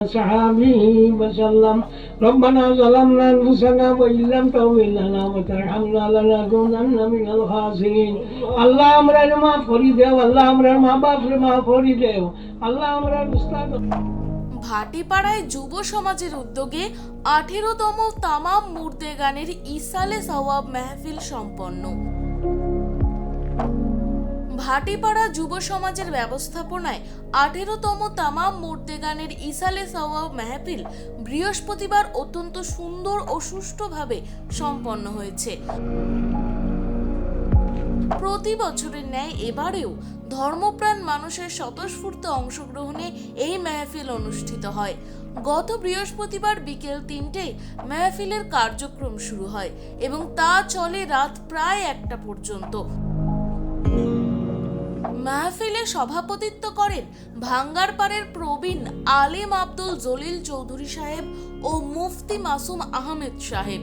صحابه وسلم ربنا ظلمنا أنفسنا وإن لم تغفر لنا وترحمنا لنكونن من الخاسرين আল্লাহ আমরার মাফ করে দেও আল্লাহ আমরার মা বাপরে মাফ করে দেও আল্লাহ আমরার উস্তাদ ভাটিপাড়ায় যুব সমাজের উদ্যোগে 18তম তামাম মুর্দে গানের ইসালে সওয়াব মেহফিল সম্পন্ন। ভাটিপাড়া যুব সমাজের ব্যবস্থাপনায় 18তম তামাম মুর্দে গানের ইসালে সওয়াব মেহফিল বৃহস্পতিবার অত্যন্ত সুন্দর ও সুষ্ঠুভাবে সম্পন্ন হয়েছে। প্রতি বছরের ন্যায় এবারেও ধর্মপ্রাণ মানুষের স্বতঃস্ফূর্ত অংশগ্রহণে এই মেহফিল অনুষ্ঠিত হয়। গত বৃহস্পতিবার বিকেল 3টায় মেহফিলের কার্যক্রম শুরু হয় এবং তা চলে রাত প্রায় 1টা পর্যন্ত। মাহফিলে সভাপতিত্ব করেন ভাঙ্গারপাড়ের প্রবীণ আলেম আব্দুল জলিল চৌধুরী সাহেব ও মুফতি মাসুম আহমেদ সাহেব।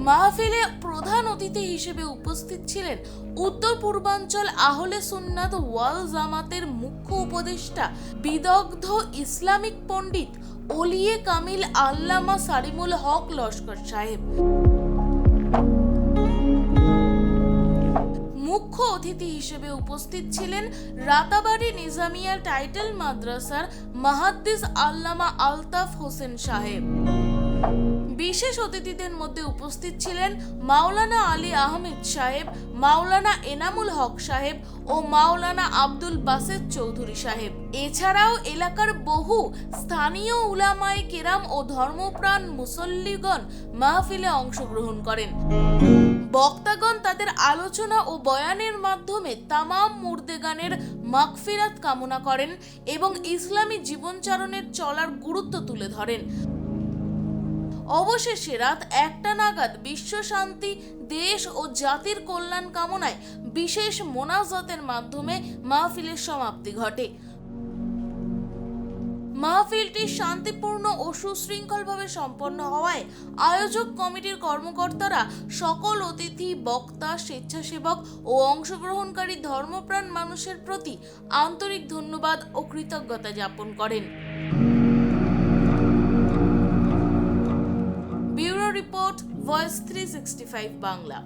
মাহফিলে প্রধান অতিথি হিসেবে উপস্থিত ছিলেন উত্তর পূর্বাঞ্চল আহলে সুন্নাত ওয়াল জামাতের মুখ্য উপদেষ্টা বিদগ্ধ ইসলামিক পণ্ডিত ওলিয়ে কামিল আল্লামা সারিমুল হক লস্কর সাহেব। মুখ্য অতিথি হিসেবে উপস্থিত ছিলেন রাতাবাড়ি নিজামিয়া টাইটেল মাদ্রাসার মুহাদ্দিস আল্লামা আলতাফ হোসেন সাহেব। বিশেষ অতিথিদের মধ্যে উপস্থিত ছিলেন মাওলানা আলী আহমেদ সাহেব, মাওলানা এনামুল হক সাহেব ও মাওলানা আব্দুল বাসেত চৌধুরী সাহেব। এছাড়াও এলাকার বহু স্থানীয় উলামায়ে কেরাম ও ধর্মপ্রাণ মুসল্লিগণ মাহফিলে অংশগ্রহণ করেন। বক্তাগণ তাদের আলোচনা ও বয়ানের মাধ্যমে তামাম মুর্দে গানের মাগফিরাত কামনা করেন এবং ইসলামী জীবনচারণের চলার গুরুত্ব তুলে ধরেন। অবশেষে রাত 1টা নাগাদ বিশ্ব শান্তি, দেশ ও জাতির কল্যাণ কামনায় বিশেষ মোনাজাতের মাধ্যমে মাহফিলের সমাপ্তি ঘটে। মাহফিলটি শান্তিপূর্ণ ও সুশৃঙ্খলভাবে সম্পন্ন হওয়ায় আয়োজক কমিটির কর্মকর্তারা সকল অতিথি, বক্তা, স্বেচ্ছাসেবক ও অংশগ্রহণকারী ধর্মপ্রাণ মানুষের প্রতি আন্তরিক ধন্যবাদ ও কৃতজ্ঞতা জ্ঞাপন করেন। Bureau report, voice 365 Bangla.